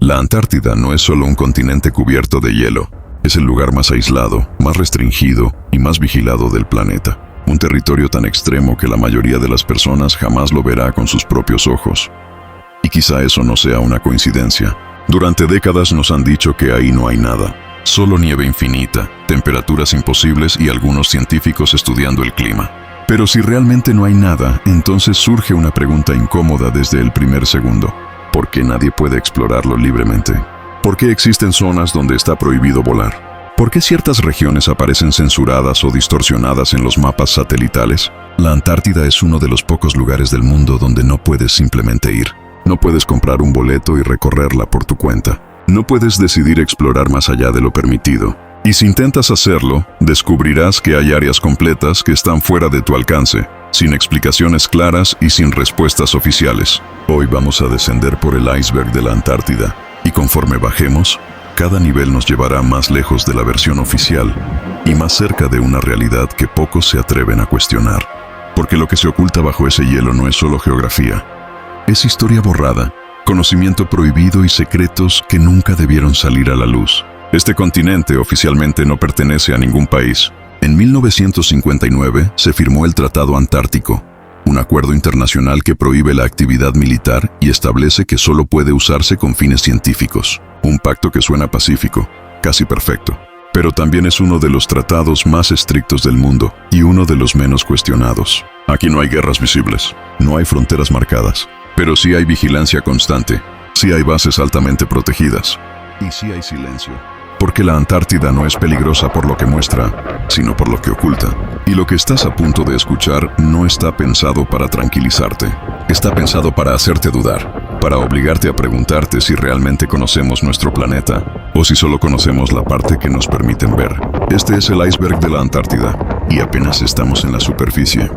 La Antártida no es solo un continente cubierto de hielo, es el lugar más aislado, más restringido y más vigilado del planeta. Un territorio tan extremo que la mayoría de las personas jamás lo verá con sus propios ojos. Y quizá eso no sea una coincidencia. Durante décadas nos han dicho que ahí no hay nada, solo nieve infinita, temperaturas imposibles y algunos científicos estudiando el clima. Pero si realmente no hay nada, entonces surge una pregunta incómoda desde el primer segundo. ¿Por qué nadie puede explorarlo libremente? ¿Por qué existen zonas donde está prohibido volar? ¿Por qué ciertas regiones aparecen censuradas o distorsionadas en los mapas satelitales? La Antártida es uno de los pocos lugares del mundo donde no puedes simplemente ir. No puedes comprar un boleto y recorrerla por tu cuenta. No puedes decidir explorar más allá de lo permitido. Y si intentas hacerlo, descubrirás que hay áreas completas que están fuera de tu alcance, sin explicaciones claras y sin respuestas oficiales. Hoy vamos a descender por el iceberg de la Antártida, y conforme bajemos, cada nivel nos llevará más lejos de la versión oficial y más cerca de una realidad que pocos se atreven a cuestionar. Porque lo que se oculta bajo ese hielo no es solo geografía. Es historia borrada, conocimiento prohibido y secretos que nunca debieron salir a la luz. Este continente oficialmente no pertenece a ningún país. En 1959 se firmó el Tratado Antártico, un acuerdo internacional que prohíbe la actividad militar y establece que solo puede usarse con fines científicos. Un pacto que suena pacífico, casi perfecto. Pero también es uno de los tratados más estrictos del mundo y uno de los menos cuestionados. Aquí no hay guerras visibles, no hay fronteras marcadas, pero sí hay vigilancia constante, sí hay bases altamente protegidas y sí hay silencio. Porque la Antártida no es peligrosa por lo que muestra, sino por lo que oculta. Y lo que estás a punto de escuchar no está pensado para tranquilizarte. Está pensado para hacerte dudar, para obligarte a preguntarte si realmente conocemos nuestro planeta o si solo conocemos la parte que nos permiten ver. Este es el iceberg de la Antártida y apenas estamos en la superficie.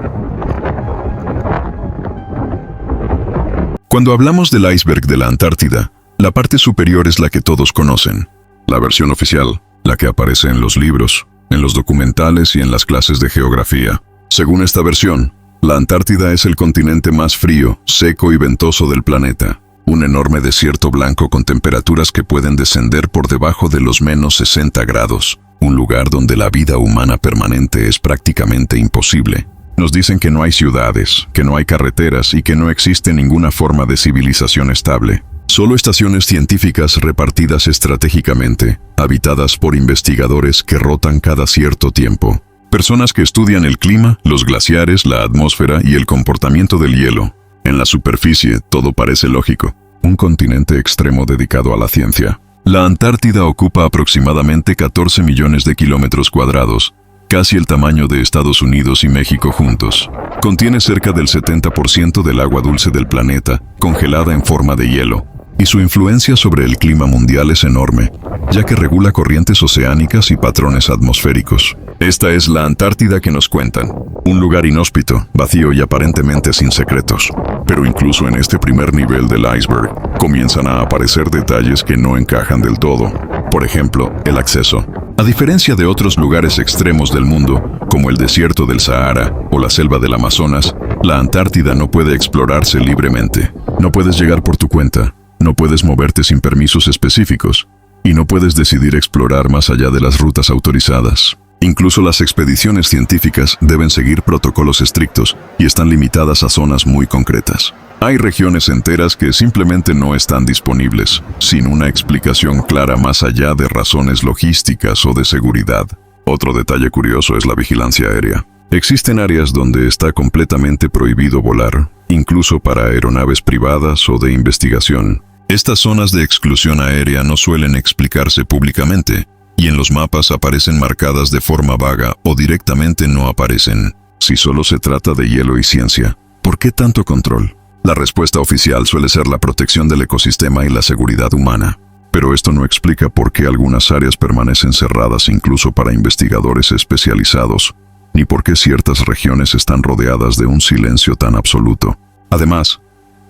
Cuando hablamos del iceberg de la Antártida, la parte superior es la que todos conocen. La versión oficial, la que aparece en los libros, en los documentales y en las clases de geografía. Según esta versión, la Antártida es el continente más frío, seco y ventoso del planeta. Un enorme desierto blanco con temperaturas que pueden descender por debajo de los menos 60 grados. Un lugar donde la vida humana permanente es prácticamente imposible. Nos dicen que no hay ciudades, que no hay carreteras y que no existe ninguna forma de civilización estable. Solo estaciones científicas repartidas estratégicamente, habitadas por investigadores que rotan cada cierto tiempo. Personas que estudian el clima, los glaciares, la atmósfera y el comportamiento del hielo. En la superficie, todo parece lógico. Un continente extremo dedicado a la ciencia. La Antártida ocupa aproximadamente 14 millones de kilómetros cuadrados, casi el tamaño de Estados Unidos y México juntos. Contiene cerca del 70% del agua dulce del planeta, congelada en forma de hielo. Y su influencia sobre el clima mundial es enorme, ya que regula corrientes oceánicas y patrones atmosféricos. Esta es la Antártida que nos cuentan, un lugar inhóspito, vacío y aparentemente sin secretos. Pero incluso en este primer nivel del iceberg, comienzan a aparecer detalles que no encajan del todo. Por ejemplo, el acceso. A diferencia de otros lugares extremos del mundo, como el desierto del Sahara o la selva del Amazonas, la Antártida no puede explorarse libremente. No puedes llegar por tu cuenta. No puedes moverte sin permisos específicos, y no puedes decidir explorar más allá de las rutas autorizadas. Incluso las expediciones científicas deben seguir protocolos estrictos y están limitadas a zonas muy concretas. Hay regiones enteras que simplemente no están disponibles, sin una explicación clara más allá de razones logísticas o de seguridad. Otro detalle curioso es la vigilancia aérea. Existen áreas donde está completamente prohibido volar, incluso para aeronaves privadas o de investigación. Estas zonas de exclusión aérea no suelen explicarse públicamente, y en los mapas aparecen marcadas de forma vaga o directamente no aparecen. Si solo se trata de hielo y ciencia, ¿por qué tanto control? La respuesta oficial suele ser la protección del ecosistema y la seguridad humana. Pero esto no explica por qué algunas áreas permanecen cerradas incluso para investigadores especializados, ni por qué ciertas regiones están rodeadas de un silencio tan absoluto. Además,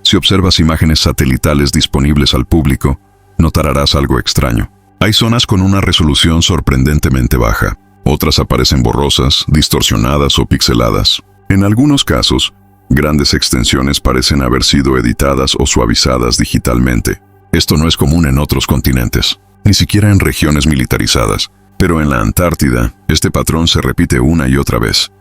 si observas imágenes satelitales disponibles al público, notarás algo extraño. Hay zonas con una resolución sorprendentemente baja. Otras aparecen borrosas, distorsionadas o pixeladas. En algunos casos, grandes extensiones parecen haber sido editadas o suavizadas digitalmente. Esto no es común en otros continentes, ni siquiera en regiones militarizadas, pero en la Antártida, este patrón se repite una y otra vez.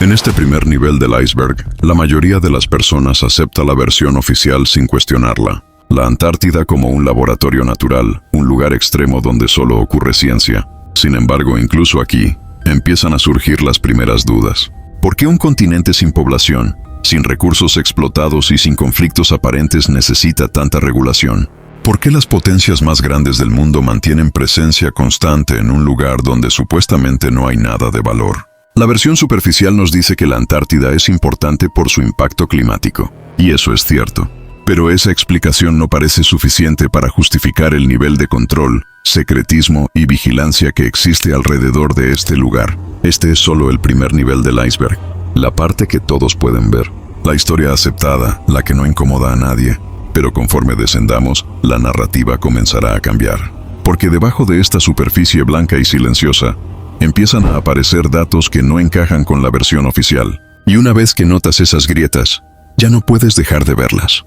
En este primer nivel del iceberg, la mayoría de las personas acepta la versión oficial sin cuestionarla. La Antártida como un laboratorio natural, un lugar extremo donde solo ocurre ciencia. Sin embargo, incluso aquí, empiezan a surgir las primeras dudas. ¿Por qué un continente sin población, sin recursos explotados y sin conflictos aparentes necesita tanta regulación? ¿Por qué las potencias más grandes del mundo mantienen presencia constante en un lugar donde supuestamente no hay nada de valor? La versión superficial nos dice que la Antártida es importante por su impacto climático, y eso es cierto. Pero esa explicación no parece suficiente para justificar el nivel de control, secretismo y vigilancia que existe alrededor de este lugar. Este es solo el primer nivel del iceberg, la parte que todos pueden ver, la historia aceptada, la que no incomoda a nadie. Pero conforme descendamos, la narrativa comenzará a cambiar. Porque debajo de esta superficie blanca y silenciosa, empiezan a aparecer datos que no encajan con la versión oficial. Y una vez que notas esas grietas, ya no puedes dejar de verlas.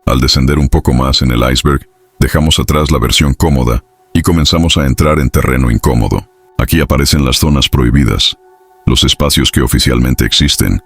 Al descender un poco más en el iceberg, dejamos atrás la versión cómoda y comenzamos a entrar en terreno incómodo. Aquí aparecen las zonas prohibidas, los espacios que oficialmente existen,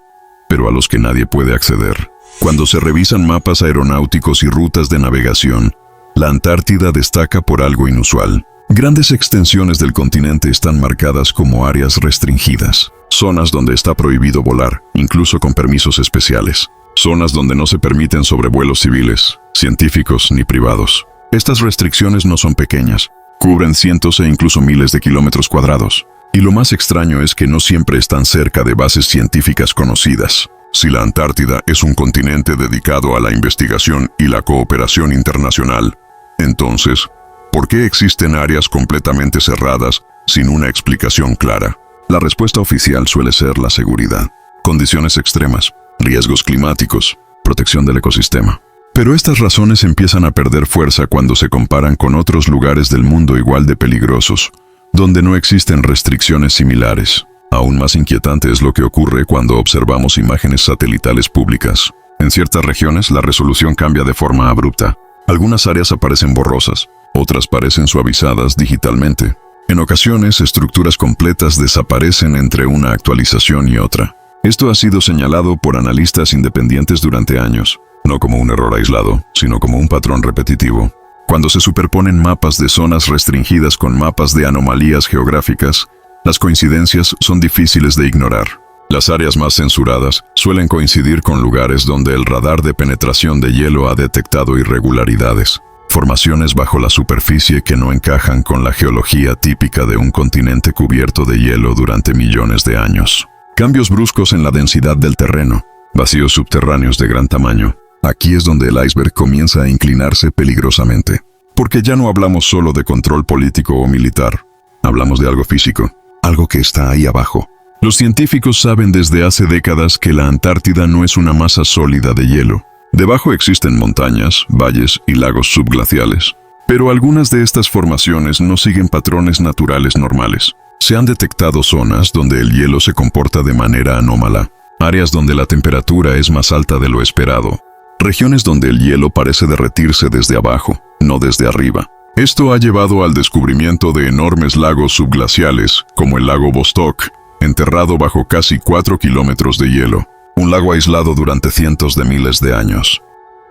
pero a los que nadie puede acceder. Cuando se revisan mapas aeronáuticos y rutas de navegación, la Antártida destaca por algo inusual. Grandes extensiones del continente están marcadas como áreas restringidas, zonas donde está prohibido volar, incluso con permisos especiales. Zonas donde no se permiten sobrevuelos civiles, científicos ni privados. Estas restricciones no son pequeñas, cubren cientos e incluso miles de kilómetros cuadrados. Y lo más extraño es que no siempre están cerca de bases científicas conocidas. Si la Antártida es un continente dedicado a la investigación y la cooperación internacional, entonces, ¿por qué existen áreas completamente cerradas sin una explicación clara? La respuesta oficial suele ser la seguridad, condiciones extremas, riesgos climáticos, protección del ecosistema. Pero estas razones empiezan a perder fuerza cuando se comparan con otros lugares del mundo igual de peligrosos, donde no existen restricciones similares. Aún más inquietante es lo que ocurre cuando observamos imágenes satelitales públicas. En ciertas regiones la resolución cambia de forma abrupta. Algunas áreas aparecen borrosas, otras parecen suavizadas digitalmente. En ocasiones, estructuras completas desaparecen entre una actualización y otra. Esto ha sido señalado por analistas independientes durante años, no como un error aislado, sino como un patrón repetitivo. Cuando se superponen mapas de zonas restringidas con mapas de anomalías geográficas, las coincidencias son difíciles de ignorar. Las áreas más censuradas suelen coincidir con lugares donde el radar de penetración de hielo ha detectado irregularidades, formaciones bajo la superficie que no encajan con la geología típica de un continente cubierto de hielo durante millones de años. Cambios bruscos en la densidad del terreno, vacíos subterráneos de gran tamaño. Aquí es donde el iceberg comienza a inclinarse peligrosamente. Porque ya no hablamos solo de control político o militar, hablamos de algo físico, algo que está ahí abajo. Los científicos saben desde hace décadas que la Antártida no es una masa sólida de hielo. Debajo existen montañas, valles y lagos subglaciales. Pero algunas de estas formaciones no siguen patrones naturales normales. Se han detectado zonas donde el hielo se comporta de manera anómala, áreas donde la temperatura es más alta de lo esperado, regiones donde el hielo parece derretirse desde abajo, no desde arriba. Esto ha llevado al descubrimiento de enormes lagos subglaciales, como el lago Vostok, enterrado bajo casi 4 kilómetros de hielo, un lago aislado durante cientos de miles de años.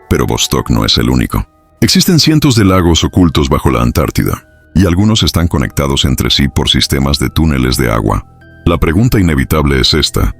Pero Vostok no es el único. Existen cientos de lagos ocultos bajo la Antártida, y algunos están conectados entre sí por sistemas de túneles de agua. La pregunta inevitable es esta: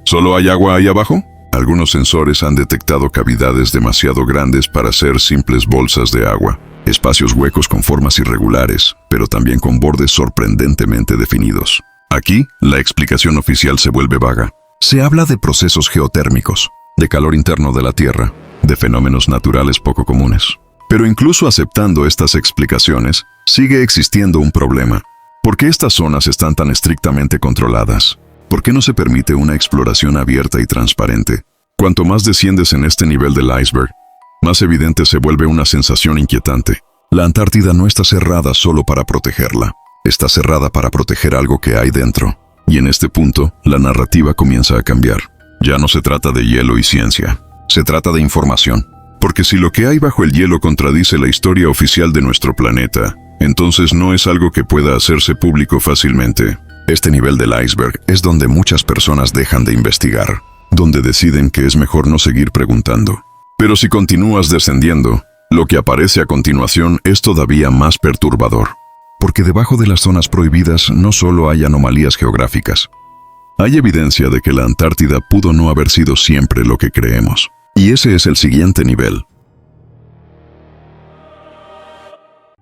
¿solo hay agua ahí abajo? Algunos sensores han detectado cavidades demasiado grandes para ser simples bolsas de agua. Espacios huecos con formas irregulares, pero también con bordes sorprendentemente definidos. Aquí, la explicación oficial se vuelve vaga. Se habla de procesos geotérmicos, de calor interno de la Tierra, de fenómenos naturales poco comunes. Pero incluso aceptando estas explicaciones, sigue existiendo un problema. ¿Por qué estas zonas están tan estrictamente controladas? ¿Por qué no se permite una exploración abierta y transparente? Cuanto más desciendes en este nivel del iceberg, más evidente se vuelve una sensación inquietante. La Antártida no está cerrada solo para protegerla. Está cerrada para proteger algo que hay dentro. Y en este punto, la narrativa comienza a cambiar. Ya no se trata de hielo y ciencia, se trata de información. Porque si lo que hay bajo el hielo contradice la historia oficial de nuestro planeta, entonces no es algo que pueda hacerse público fácilmente. Este nivel del iceberg es donde muchas personas dejan de investigar, donde deciden que es mejor no seguir preguntando. Pero si continúas descendiendo, lo que aparece a continuación es todavía más perturbador. Porque debajo de las zonas prohibidas no solo hay anomalías geográficas. Hay evidencia de que la Antártida pudo no haber sido siempre lo que creemos. Y ese es el siguiente nivel.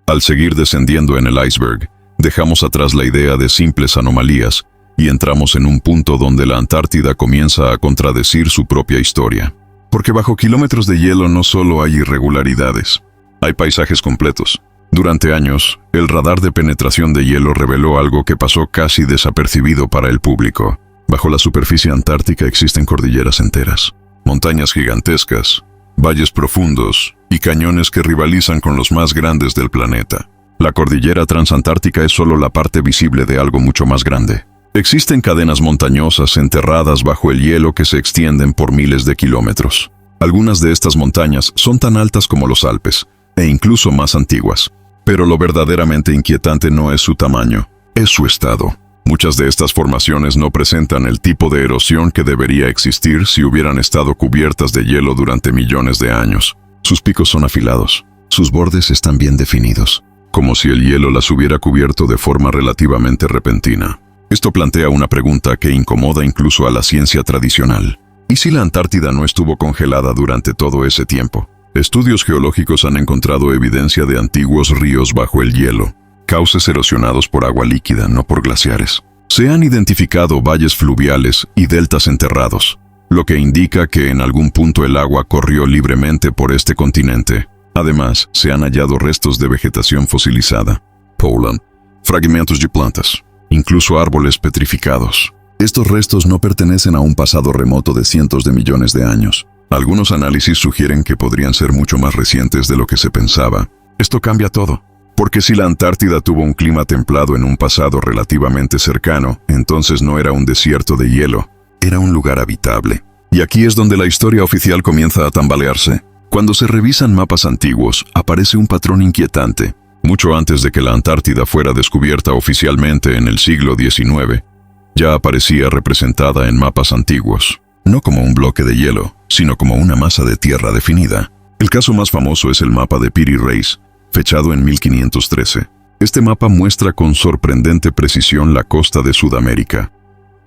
Al seguir descendiendo en el iceberg, dejamos atrás la idea de simples anomalías y entramos en un punto donde la Antártida comienza a contradecir su propia historia. Porque bajo kilómetros de hielo no solo hay irregularidades, hay paisajes completos. Durante años, el radar de penetración de hielo reveló algo que pasó casi desapercibido para el público. Bajo la superficie antártica existen cordilleras enteras, montañas gigantescas, valles profundos y cañones que rivalizan con los más grandes del planeta. La cordillera transantártica es solo la parte visible de algo mucho más grande. Existen cadenas montañosas enterradas bajo el hielo que se extienden por miles de kilómetros. Algunas de estas montañas son tan altas como los Alpes, e incluso más antiguas. Pero lo verdaderamente inquietante no es su tamaño, es su estado. Muchas de estas formaciones no presentan el tipo de erosión que debería existir si hubieran estado cubiertas de hielo durante millones de años. Sus picos son afilados, sus bordes están bien definidos, como si el hielo las hubiera cubierto de forma relativamente repentina. Esto plantea una pregunta que incomoda incluso a la ciencia tradicional. ¿Y si la Antártida no estuvo congelada durante todo ese tiempo? Estudios geológicos han encontrado evidencia de antiguos ríos bajo el hielo, cauces erosionados por agua líquida, no por glaciares. Se han identificado valles fluviales y deltas enterrados, lo que indica que en algún punto el agua corrió libremente por este continente. Además, se han hallado restos de vegetación fosilizada, pollen, fragmentos de plantas, incluso árboles petrificados. Estos restos no pertenecen a un pasado remoto de cientos de millones de años. Algunos análisis sugieren que podrían ser mucho más recientes de lo que se pensaba. Esto cambia todo. Porque si la Antártida tuvo un clima templado en un pasado relativamente cercano, entonces no era un desierto de hielo, era un lugar habitable. Y aquí es donde la historia oficial comienza a tambalearse. Cuando se revisan mapas antiguos, aparece un patrón inquietante. Mucho antes de que la Antártida fuera descubierta oficialmente en el siglo XIX, ya aparecía representada en mapas antiguos, no como un bloque de hielo, sino como una masa de tierra definida. El caso más famoso es el mapa de Piri Reis, fechado en 1513. Este mapa muestra con sorprendente precisión la costa de Sudamérica,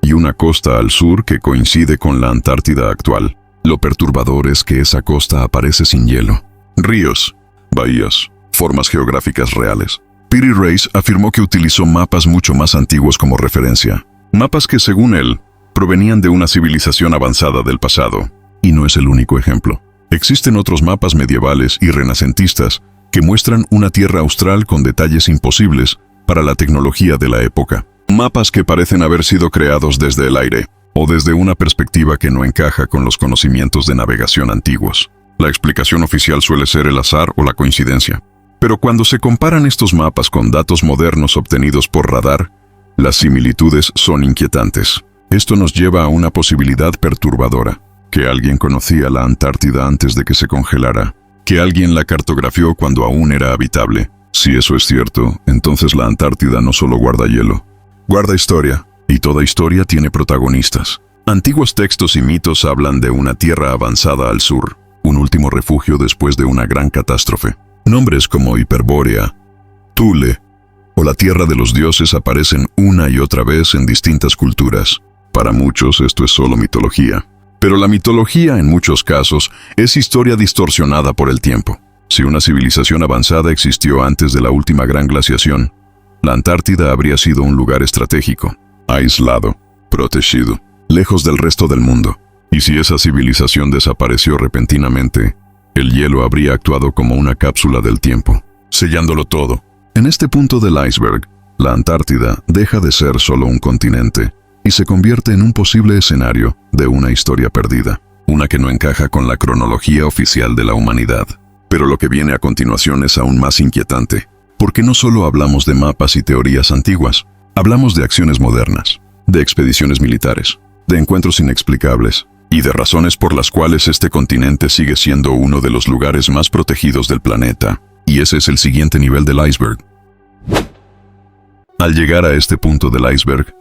y una costa al sur que coincide con la Antártida actual. Lo perturbador es que esa costa aparece sin hielo. Ríos, bahías, formas geográficas reales. Piri Reis afirmó que utilizó mapas mucho más antiguos como referencia. Mapas que, según él, provenían de una civilización avanzada del pasado. Y no es el único ejemplo. Existen otros mapas medievales y renacentistas que muestran una tierra austral con detalles imposibles para la tecnología de la época. Mapas que parecen haber sido creados desde el aire, o desde una perspectiva que no encaja con los conocimientos de navegación antiguos. La explicación oficial suele ser el azar o la coincidencia. Pero cuando se comparan estos mapas con datos modernos obtenidos por radar, las similitudes son inquietantes. Esto nos lleva a una posibilidad perturbadora, que alguien conocía la Antártida antes de que se congelara, que alguien la cartografió cuando aún era habitable. Si eso es cierto, entonces la Antártida no solo guarda hielo, guarda historia, y toda historia tiene protagonistas. Antiguos textos y mitos hablan de una tierra avanzada al sur, un último refugio después de una gran catástrofe. Nombres como Hiperbórea, Thule o la Tierra de los Dioses aparecen una y otra vez en distintas culturas. Para muchos esto es solo mitología. Pero la mitología, en muchos casos, es historia distorsionada por el tiempo. Si una civilización avanzada existió antes de la última gran glaciación, la Antártida habría sido un lugar estratégico, aislado, protegido, lejos del resto del mundo. Y si esa civilización desapareció repentinamente, el hielo habría actuado como una cápsula del tiempo, sellándolo todo. En este punto del iceberg, la Antártida deja de ser solo un continente y se convierte en un posible escenario de una historia perdida, una que no encaja con la cronología oficial de la humanidad. Pero lo que viene a continuación es aún más inquietante, porque no solo hablamos de mapas y teorías antiguas, hablamos de acciones modernas. de expediciones militares, de encuentros inexplicables y de razones por las cuales este continente sigue siendo uno de los lugares más protegidos del planeta. Y ese es el siguiente nivel del iceberg. Al llegar a este punto del iceberg,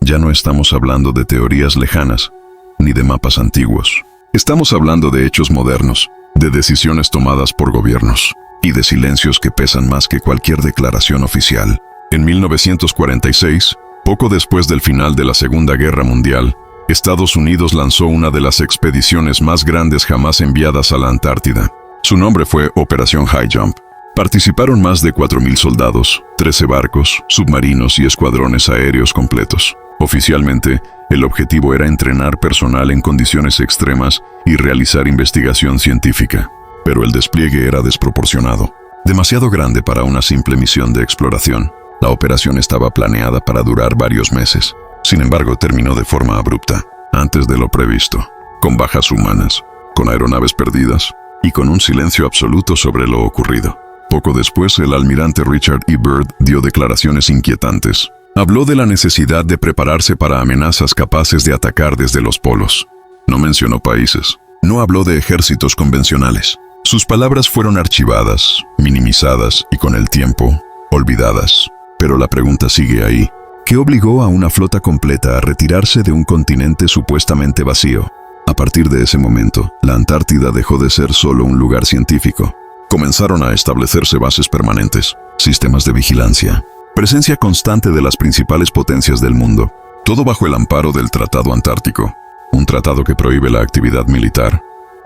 ya no estamos hablando de teorías lejanas, ni de mapas antiguos. Estamos hablando de hechos modernos, de decisiones tomadas por gobiernos, y de silencios que pesan más que cualquier declaración oficial. En 1946, poco después del final de la Segunda Guerra Mundial, Estados Unidos lanzó una de las expediciones más grandes jamás enviadas a la Antártida. Su nombre fue Operación High Jump. Participaron más de 4.000 soldados, 13 barcos, submarinos y escuadrones aéreos completos. Oficialmente, el objetivo era entrenar personal en condiciones extremas y realizar investigación científica. Pero el despliegue era desproporcionado, demasiado grande para una simple misión de exploración. La operación estaba planeada para durar varios meses. Sin embargo, terminó de forma abrupta, antes de lo previsto, con bajas humanas, con aeronaves perdidas y con un silencio absoluto sobre lo ocurrido. Poco después, el almirante Richard E. Byrd dio declaraciones inquietantes. Habló de la necesidad de prepararse para amenazas capaces de atacar desde los polos. No mencionó países. No habló de ejércitos convencionales. Sus palabras fueron archivadas, minimizadas y con el tiempo, olvidadas. Pero la pregunta sigue ahí. ¿Qué obligó a una flota completa a retirarse de un continente supuestamente vacío? A partir de ese momento, la Antártida dejó de ser solo un lugar científico. Comenzaron a establecerse bases permanentes, sistemas de vigilancia, presencia constante de las principales potencias del mundo, todo bajo el amparo del Tratado Antártico, un tratado que prohíbe la actividad militar,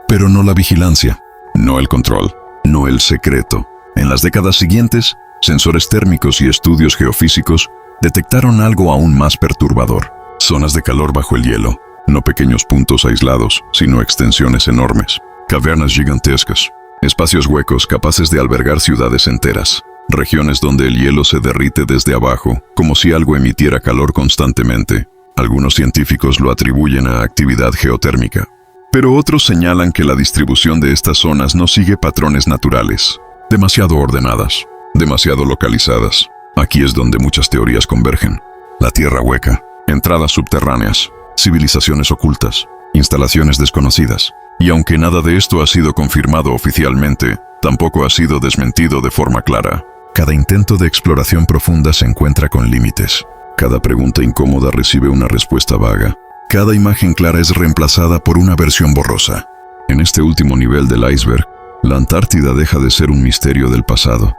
pero no la vigilancia, no el control, no el secreto. En las décadas siguientes, sensores térmicos y estudios geofísicos detectaron algo aún más perturbador: zonas de calor bajo el hielo, no pequeños puntos aislados, sino extensiones enormes, cavernas gigantescas, espacios huecos capaces de albergar ciudades enteras, regiones donde el hielo se derrite desde abajo, como si algo emitiera calor constantemente. Algunos científicos lo atribuyen a actividad geotérmica, pero otros señalan que la distribución de estas zonas no sigue patrones naturales, demasiado ordenadas, demasiado localizadas. Aquí es donde muchas teorías convergen. La tierra hueca, entradas subterráneas, civilizaciones ocultas, instalaciones desconocidas. Y aunque nada de esto ha sido confirmado oficialmente, tampoco ha sido desmentido de forma clara. Cada intento de exploración profunda se encuentra con límites. Cada pregunta incómoda recibe una respuesta vaga. Cada imagen clara es reemplazada por una versión borrosa. En este último nivel del iceberg, la Antártida deja de ser un misterio del pasado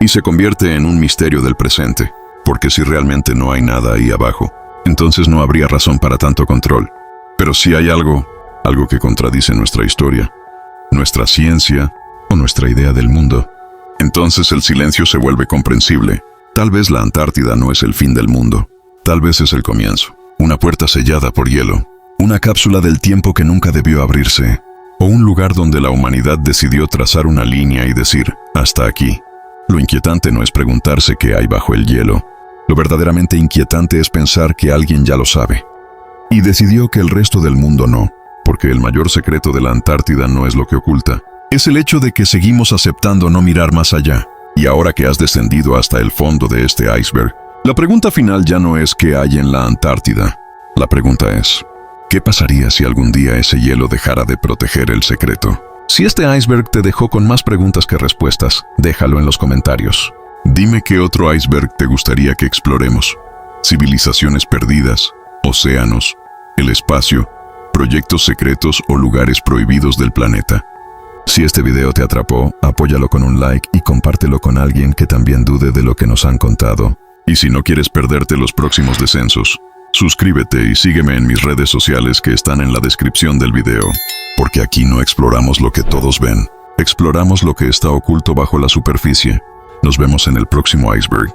y se convierte en un misterio del presente, porque si realmente no hay nada ahí abajo, entonces no habría razón para tanto control. Pero si hay algo que contradice nuestra historia, nuestra ciencia o nuestra idea del mundo, entonces el silencio se vuelve comprensible. Tal vez la Antártida no es el fin del mundo, tal vez es el comienzo. Una puerta sellada por hielo, una cápsula del tiempo que nunca debió abrirse, o un lugar donde la humanidad decidió trazar una línea y decir, hasta aquí. Lo inquietante no es preguntarse qué hay bajo el hielo. Lo verdaderamente inquietante es pensar que alguien ya lo sabe y decidió que el resto del mundo no, porque el mayor secreto de la Antártida no es lo que oculta, es el hecho de que seguimos aceptando no mirar más allá. Y ahora que has descendido hasta el fondo de este iceberg, la pregunta final ya no es qué hay en la Antártida. La pregunta es, ¿qué pasaría si algún día ese hielo dejara de proteger el secreto? Si este iceberg te dejó con más preguntas que respuestas, déjalo en los comentarios. Dime qué otro iceberg te gustaría que exploremos. Civilizaciones perdidas, océanos, el espacio, proyectos secretos o lugares prohibidos del planeta. Si este video te atrapó, apóyalo con un like y compártelo con alguien que también dude de lo que nos han contado. Y si no quieres perderte los próximos descensos, suscríbete y sígueme en mis redes sociales que están en la descripción del video. Porque aquí no exploramos lo que todos ven, exploramos lo que está oculto bajo la superficie. Nos vemos en el próximo iceberg.